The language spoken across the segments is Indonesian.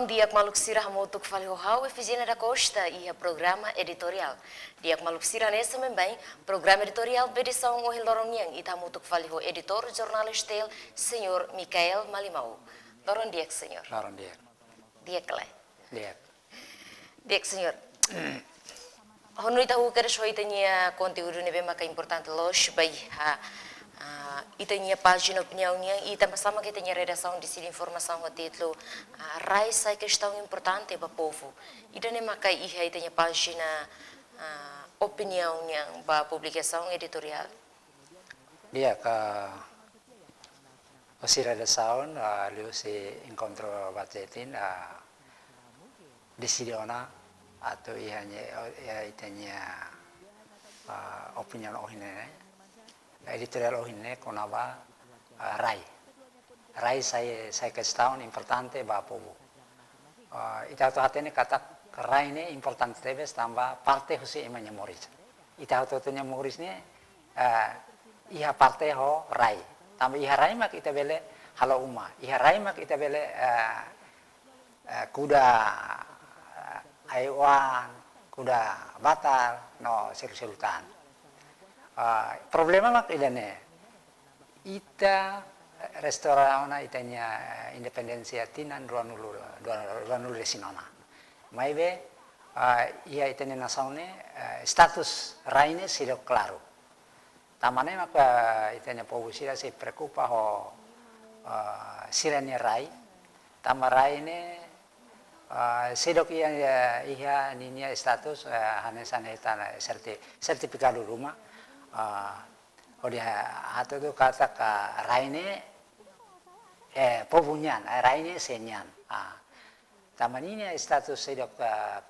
Bom dia, Maluk Sirah Motuk Faliohau e Fizina da Costa e a programa editorial. Dia Maluk Sirah nesse também, programa editorial edição o Hiloronian e Tamutuk Falio editor jornalista senhor Micael Malimau. Doron dia, senhor. Doron dia. Dia Clay. Dia. Dia, senhor. Honui tahu que hoje tinha conteúdo nebe maka importante los bai e tinha página opiniãonya e também sama que tinha redação de informação a título rai sai questão importante para o povo e daí maka e tinha página opiniãonya para publicação editorial Dia ke si redação liu si encontro batetin decidiona atau itanya opinion ohine editorial ohine konaba rai saya kasih tahun importante bapo ita tu hatene kata rai ne importante tebes tambah parte husi emanya moris ita tu tunya moris ne iha parte ho rai tambah iha rai mak ita bele halo uma iha rai mak ita bele kuda Aiwan, kuda batal, no seru-serutan. Problema mak idane, ita restoran itanya independensia tinan ruanulu sinona. Maibe ia itanya nasaune status raine sidok claro. Tamane mak itanya pobusira si preocupa ho sirane rai, tama raine sedok iha ninia status hanesan heta sertifikado rumah odia atau tu kata ka raine pobunyan raine senyan tamanini status sedok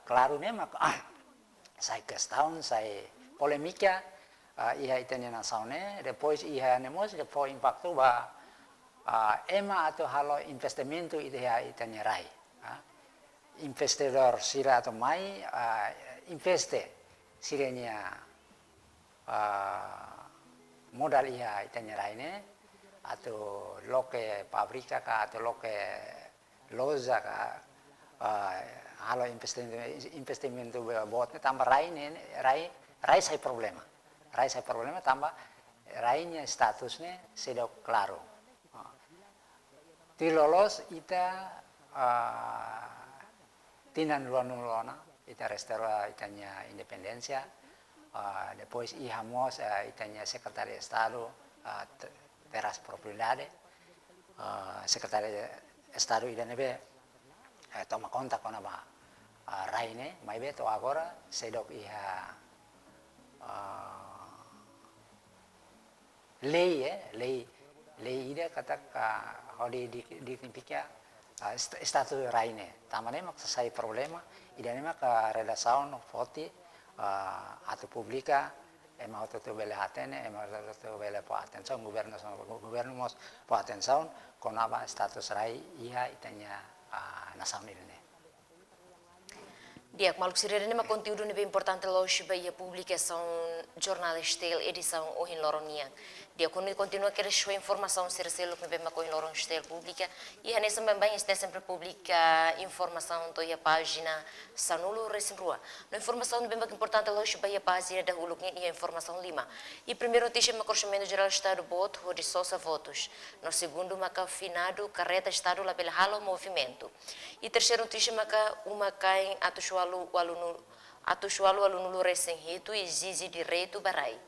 claro ne mak saya kestaun saya polemika iha itanya nasaune depois iha nemos depois impacto ba ema atau halo investimento iha itanya rai investidor sira atau mai investe sirenya modal ia itanya raine atau loke pabrika ka atau loke loza ka halo investimento buatnya tambah rai saya problema tambah rainya statusnya sudah claro tilolos ita tinan luana ita restaura itanya independencia depois ihamos itanya secretario de estado teras propriedade secretario de estado idanebe toma conta con aba raine mai beto agora sedok iha lei ida kata hodi dipikir status raine tamane mak selesai problema idane mak redação foti atau publica ema auto bele hatene ema auto bele po atenção governo mos po atenção con aba status rai iha itanya nação idane dia maluk sirene ma conteúdo nebe importante loje bei publicação jornalista edição o hin loronia dia quando continua querer show informação ser selo que bem com loron estel pública e a nessa também está sempre publica informação do a página sanulo recém rua na informação bem importante loje bei a página da huluk e a informação lima e primeiro notícia ma corchamento geral estado bot de sosa votos no segundo maca finado carreta estado lá pela halo movimento e terceiro notícia maca uma cai atual aluno recém hito e zizi direito barai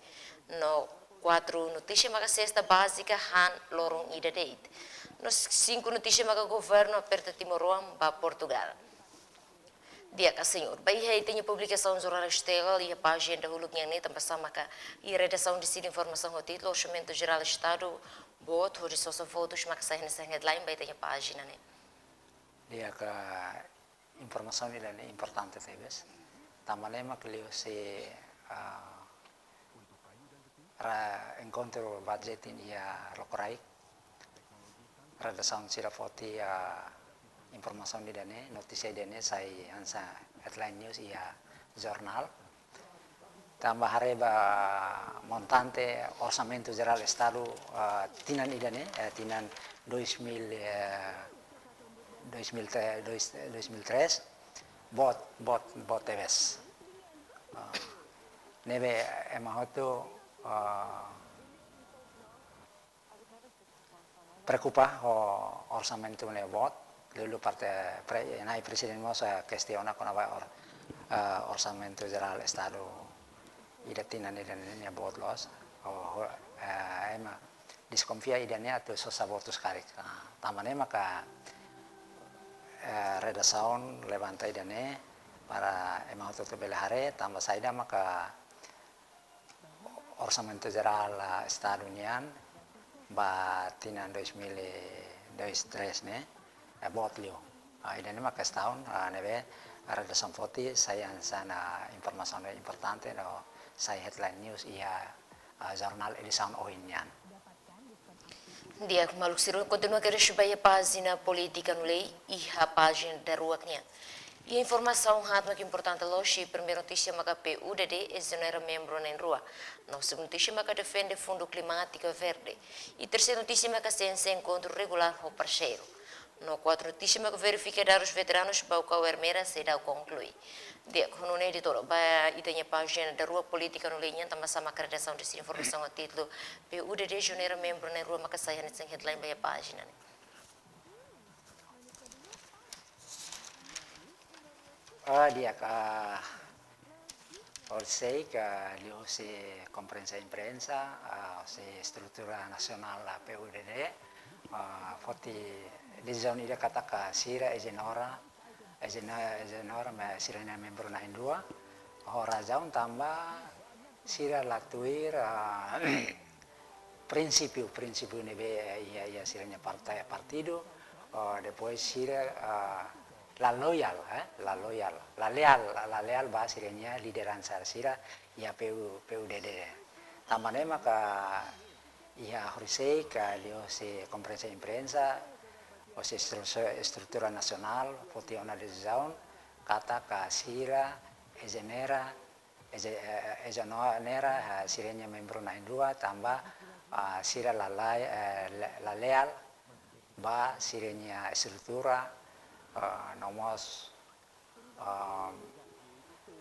no 4 notícias maga sexta básica han lorong ida date. Nos 5 notícias maga governo aperta Timor ba Portugal. Dia ka senhor, bai hai tenha publicação jornalista e a página da huluk yang ni tambah sama ka e redação de informação o título orçamento geral estado bot hori sosa fotos maga sai nessa headline bai tenha página ni. Dia ka informação ini dan importante tebes. Tamane mak liu si encontro budgetin ia lokorai redação sira foti informação di dane notícia dane sai ansa headline news ia jurnal tambah hareba montante orçamento geral estado tinan idane tinan 2000 2003, bot TVS. Nebe emahoto preocupa o orçamento ne bot, lalu parte nai presiden mosa questiona con orçamento geral estado idatina ne bot los o ema disconfia idane atau sosabotus karik. Tamane maka redasaon levanta idane para emahoto belahare tambah saida maka orçamento geral estado nian ba tinan 2023 ne botlio idane maka setahun nebe redasaon foti saya sana informasi importante no saya headline news jurnal edição oinian. Dia maluk siru continua querer subir a página política no lei e a página da rua que e a informação rápida que importante logo primeira notícia maka PUDD exonera membro na rua. Não segunda notícia maka defende fundo climático verde e terceira notícia maka ciência encontro regular com parceiro. No quatro notícia maka verifica dados veteranos para o Cauermera se dá conclui. Dia quando o editor vai e tem a página da rua política no linha também sama acreditação dessa informação a título PUDD exonera membro na rua maka saia nessa headline vai a página. Dia Orsei che si comprensa imprensa, si struttura nazionale PUDD, foti decisione dia kata ka sira ejenora me sira na membro na indua, hora jaun tambah sira latuir prinsipio nebe ia siranya partai partido, depois sira la leal bahasa sirenya lideransa sira ia PUDD. Tamane maka ia horisei ka lio si comprensa imprensa o si struttura nasional fotiona decisão kata ka sira ejenera sirenya membro na indua tambah sira la leal ba sirenya struttura nomos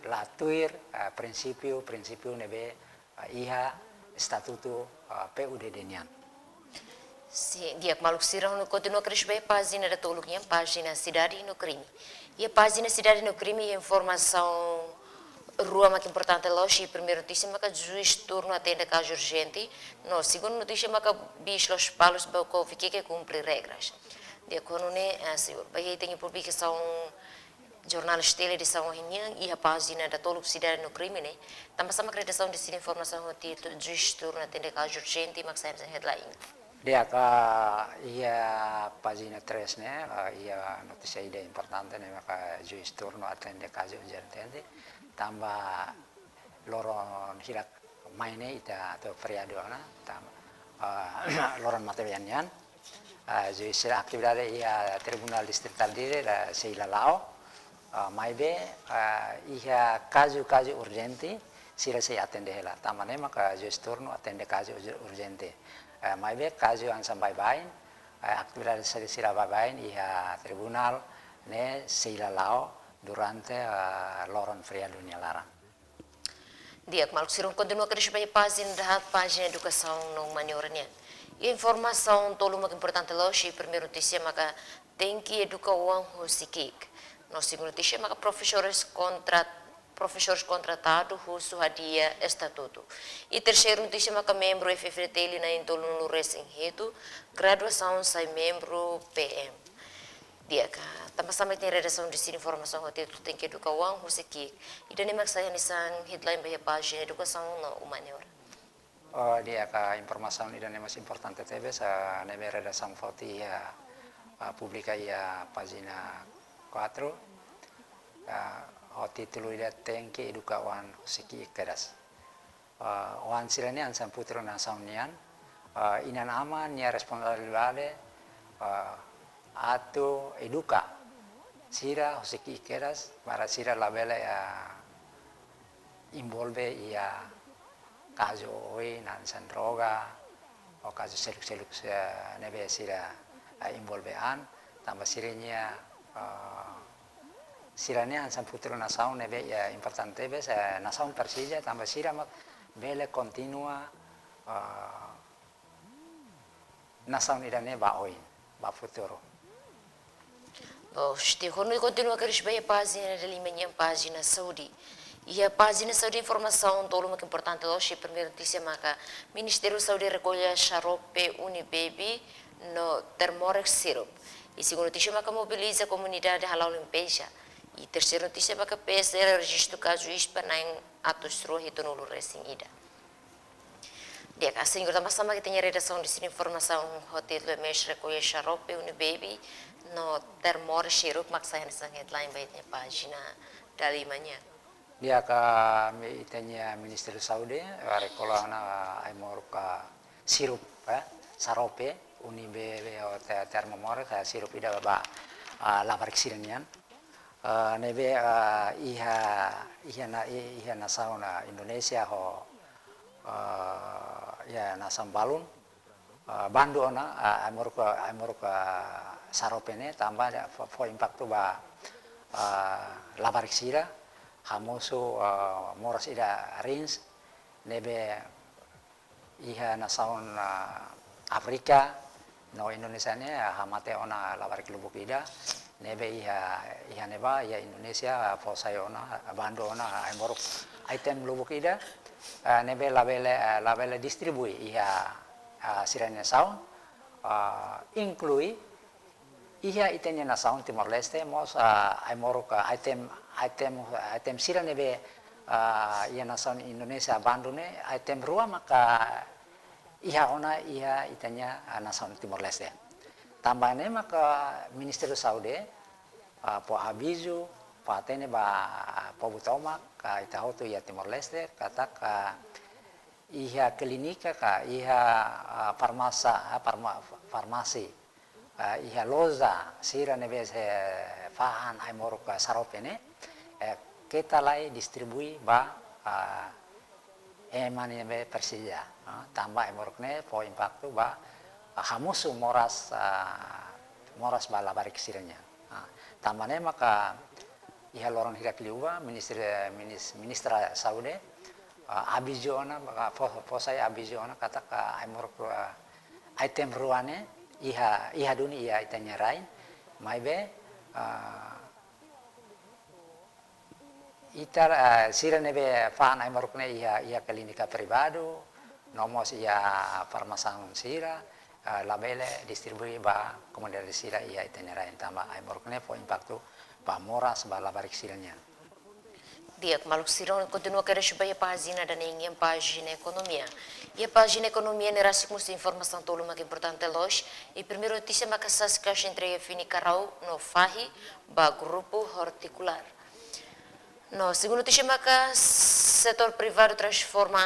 latuir prinsipio nebe iha statuto PUDD nian. Sim, dia maluk sirão no continua crescer página da toluknya página cidade no crime. E a página cidade no crime é informação rua mais importante logo primeira notícia maka juiz turno atende caso urgente. No segunda notícia maka bis los palos bauco fique que cumpre regras. Dia quando né aí tem publicação jornal Estela edição Rinhan e a página da Toluk Cidade no Crime, né? Também sama acreditação de informação o título juiz turno atende caso urgente mas sai headline. Dia ia página 3 né? Ia notícia ide importante né maka juiz turno atende caso urgente tambah loron hirak maine ita atau feriado na tambah loron materiannya juiz aktividade ia tribunal distrital dire da Seila Lao maibe ia caso urgente sira se atende hela tamane maka juiz turno atende caso urgente maibe caso yang sampai bain aktividade sira bain ia tribunal ne Seila Lao durante loron feriado larang. Dia maluk sirung continua crescer página educação no maniornya. E informação tolo muito importante logo primeira notícia maka tem que educar o hosikik. No segunda notícia maka professores contratados husu hadia estatuto. E terceira notícia maka membro FFT na intolo no racing hetu graduação sai membro PM. Dia ka tambah sama tem redação de informação o título tem que educar o hosikik. E dani mak saya nisang headline bahaya página educação no manior. Dia ka informasi ini dan yang masih importante tebe sa nebe redação foti publica ia pagina 4 o título dia tem que educar wan siki keras wan silani ansan putro nasaun nian inan aman nia responsabilidade atau educa sira siki keras para sira labele involve ia caso hoy nansan droga o caso seluk nebe sira involvean tambah sirinya siranya Hansan Putro nasaun nebe ya importante bes nasaun Persija tambah siramak bele continua nasaun idane ba oin ba futuro. Ste quando continua a crescer a página da linha página saúde. E a página saúde informação todo o que importante hoje a primeira notícia maca Ministério da Saúde recolhe xarope Unibaby no Thermorex Syrup. E segunda notícia maca mobiliza a comunidade halal limpeja. E terceira notícia maca PSR registro caso ispa na atos rohi tonulu racing ida. Dia ka senhor sama que tem redação de informação hotel do mês recolhe xarope Unibaby no Thermorex Syrup maksayan sa headline baitnya página dari manhã. Dia ka itanya Ministério da Saúde recola na aimoruka sirup sarope Unibaby o Thermorex sirup ida ba labarik sirenian nebe iha na sauna Indonesia ho ya nasam balun bandu ona aimoruka sarope ne tambah fo impacto ba labarik sira hamusu moras ida rins nebe iha nasaun Afrika no Indonesia ne hamate ona labarik lubuk ida nebe iha neba ya Indonesia fo sayona bandu ona aimoruk item lubuk ida nebe labele distribui iha sirene saun inclui iha itenya na saun Timor Leste mos aimoruk item sira nebe ia na saun Indonesia bandune item rua maka iha ona iha itenya na saun Timor Leste tambahnya maka Ministério da Saúde po aviso po atene ba po butoma ka itahoto ya Timor Leste kata ka iha klinika ka iha farmasi iha loza sira nebe fahan aimoruk saropene kita lai distribui ba emani nebe Persija tambah aimoruk ne po impacto ba hamusu moras ba labarik siranya tambahnya maka iha lorong hirak liuba ministra Saudi abijo ona maka posai abijo ona kata ka aimoruk item ruane iha duni iha itanya rain maibe itar sira nebe fahan aimoruk ne iha klinika pribado nomos iha farmasan sira labele distribui ba komunidade sira iha itanya rain tambah aimoruk ne po impacto ba moras ba labarik siranya. Dia maluk sirão continua a querer a página da ninguém página economia. E a página economia nera muita informação todo o que importante hoje. E primeiro notícia maca sas caixa entrega fini carau no fahi ba grupo horticular. No segundo notícia maca setor privado transforma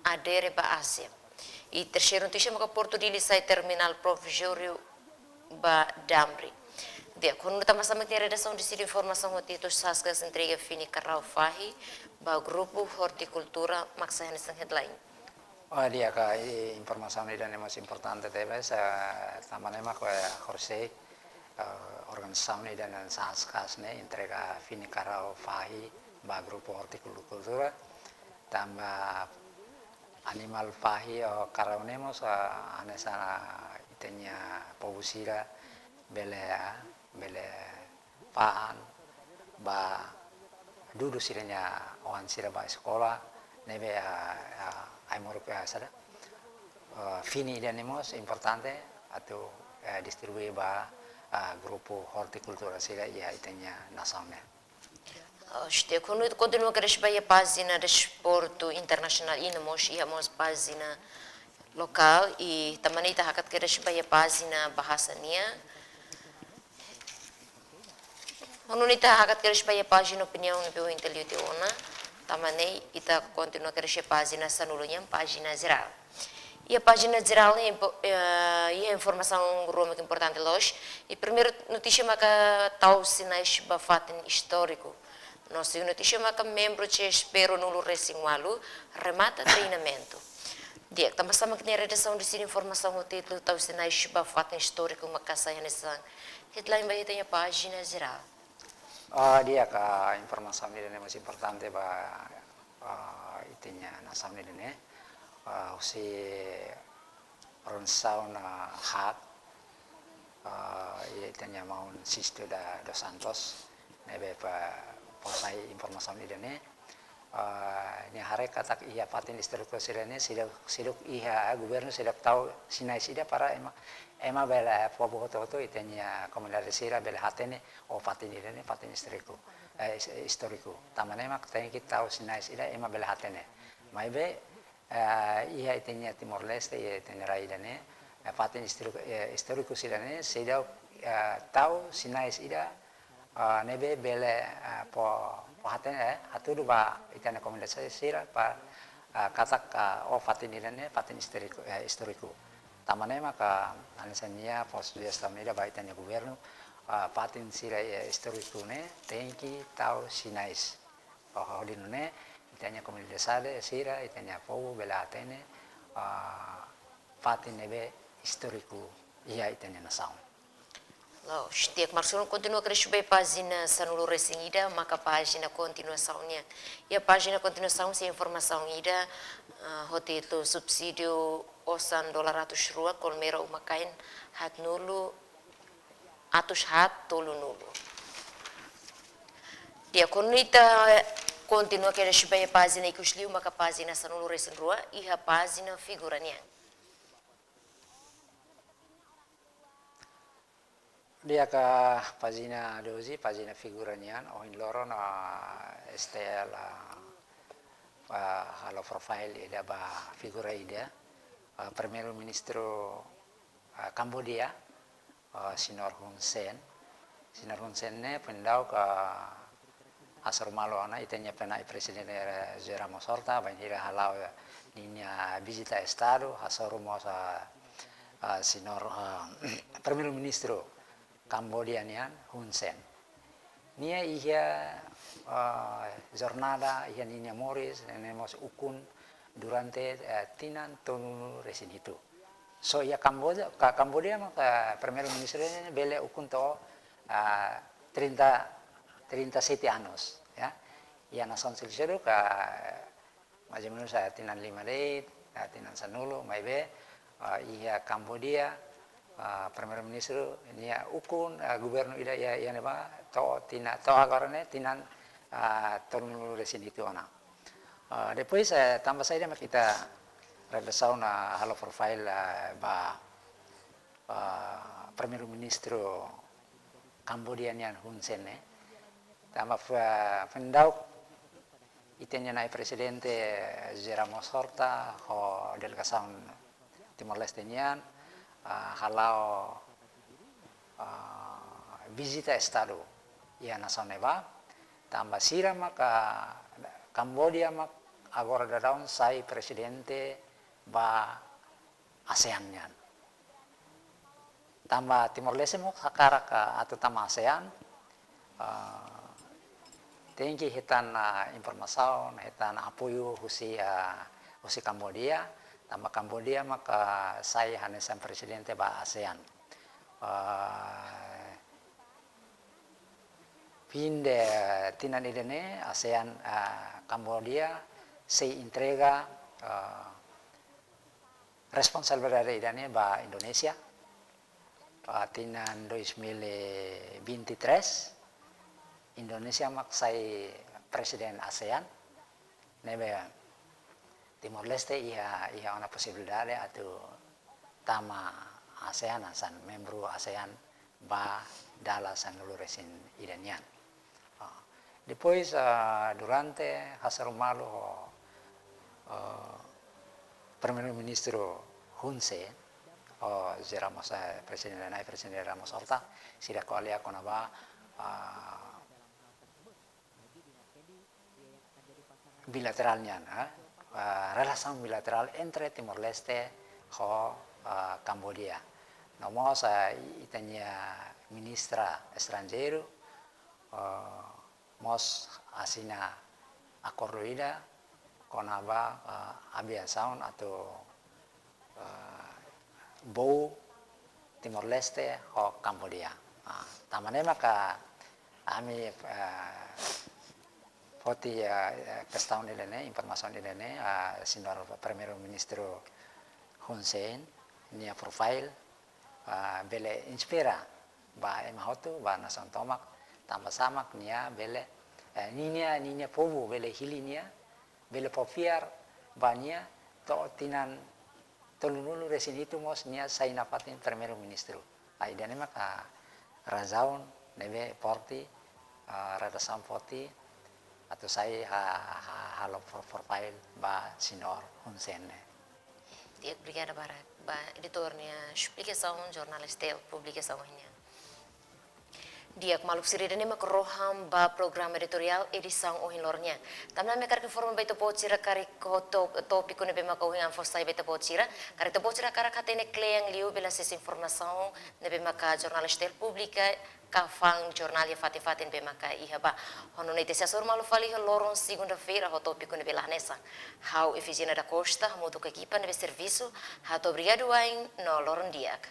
adere ba Ásia. E terceiro notícia maca Porto Dili sai terminal provisório ba Damri. Dia, quando estamos sama tem redação de informação o título saskas entrega fini carau fahi ba grupo horticultura maksa nessa headline. Dia ka informação ini dan mas importante tebes tamane mak horsei organisasi ini dan saskas ne entrega fini carau fahi ba grupo horticultura tambah animal fahi o carau nemos anesa itenya pobusira bele paan ba dudu sirenya ohan sira ba sekolah nebe aimoruk sada fini danemos importante atau distribui ba grupo horticultura sira ya itenya nasional. Este quando continua a crescer a página de esporte internacional inamos e amos página local e também está hakat crescer a página bahasanya. Menunita hakat keres paya página opinião no pelo intelite ona, tamane ita continua keres página sanulunya página geral. E a página geral é a informação roma que importante hoje. E primeiro notícia maca tau sinais bafaten histórico. Nossa notícia maca membro que espero no racing walu remata treinamento. Dia tambah sama que tinha redação de sini informação o título tahu sinai shiba fato histórico makasai hanesan. Headline bayi tanya página geral. Dia ke informasi ini masih importante ba itinya nasam ini si ronsaun hat itanya mau sisto da dos Santos nebe pa posai informasi ini ni hari katak iya patin historiko sirene sidok iya gubernur sidok tahu sinai sida para ema bela pobo to itanya komunidade sira bela hatene o patin ini patin historiko tamane mak tanya kita tahu sinai sida ema bela hatene maibe iya itanya Timor Leste iya itanya raidane patin historiko sirene sidok tahu sinai sida nebe bele po hatene hatu ba itana komunidade sira pa katak fatin ini patin historiko tamane maka anisanya pos dia stamina ba itanya governo patin sira historiko ne tenki tau sinais hodinune itanya komunidade sira itanya po bela atene patin nebe historiko iya itanya nasaun. Lalu, setiap Marcelo continua a crescer página sanulu resingida, maka página continuaçãonya. E a página continuação se informação ida, hoteto subsídio osan $200 kolmera umakain hat nulu atus hat tolu nulu. Dia konita continua a crescer página que os liu maka página sanulu resingua e a página figuranya. Dia ke pagina dozi, pagina figuranian, in loro STL halo profile ida ba figura ida, Primer Ministro Cambodia, Sinor Hun Sen. Sinor Hun Sen ne pendau ke asar malo ana itanya penai presiden Jeramo Sorta, banjira halau ninya visita estado, asar mosa Sinor Primer Ministro Cambodianian Hun Sen. Nia iya jornada iya niña Morris tenemos ukun durante tinan tonu resin itu. So ya Cambodia maka primer ministro bele ukun to 37 anos ya. Ya nason silseru ka majemunu saya tinan 5 day, tinan sanulo maibe iya Cambodia Primer Ministro ini ukun gubernur ida ya ne ba to agarane tinan turun resin itu ona. Depois tambah saja kita redação na halo profile ba Primer Ministro Cambodianian Hun Sen ne. Tambah pendau itenya nai presidente Jeramo Sorta ho delegação Timor Leste nian halau visita estado ya nasoneba tambah sira maka Cambodia mak agora dadaun sai presidente ba ASEAN nyan tambah Timor Leste mak sakara atau tambah ASEAN tinggi hitan informasaun hitan apoyo husi Cambodia tambah Cambodia maka saya hanesan presidente ba ASEAN. Pinde tinan idene ASEAN Cambodia se entrega responsabilidad idane ba Indonesia tinan 2023 Indonesia mak sai presiden ASEAN nebe Timor Leste ia una posibilidad atau tama ASEAN asan membro ASEAN ba dala san resin iranian. Depois durante hasar malo Primer Ministro Hun Sen Jeramos presiden Ramos Horta sida koalia konaba bilateralnya relasi bilateral entre Timor Leste ho Cambodia. Nomos itanya ministra estrangeiro mos asina acordo ida konaba aviação atau Bou, Timor Leste, o Cambodia. Tamane maka ami poti pestaun ilene, informasi ilene, sinor Premier Ministro Hun Sen, nia profile, bele inspira, ba emahotu, ba nasan tomak, tambah samak nia bele, ninia pobu bele hilinia, bele pofiar, bania to tinan tolunulu resin itu mos nia sai napatin Premier Ministro. Aidane maka razaun nebe porti, rada sam poti, atau saya halo profile ba sinor Hun Sen. Obrigada, Barak. Ba editornya explicação jornalista publicação ini. Dia maluk siri dani mak roham ba programa editorial edição ohin lornya. Tamna me kar informa baita pocira kari ko topiko ne bema ko hin fostai baita pocira. Kari to pocira kara katene kleyang liu bela sis informação ne bema ka jornalista publica ka fang jornal ya fatin bema ka iha ba. Hono ne tesa sor malu fali loron segunda-feira ho topiko ne bela nessa. How eficiente da costa, moto ka equipa ne serviço, ha to obrigado ain no loron diak.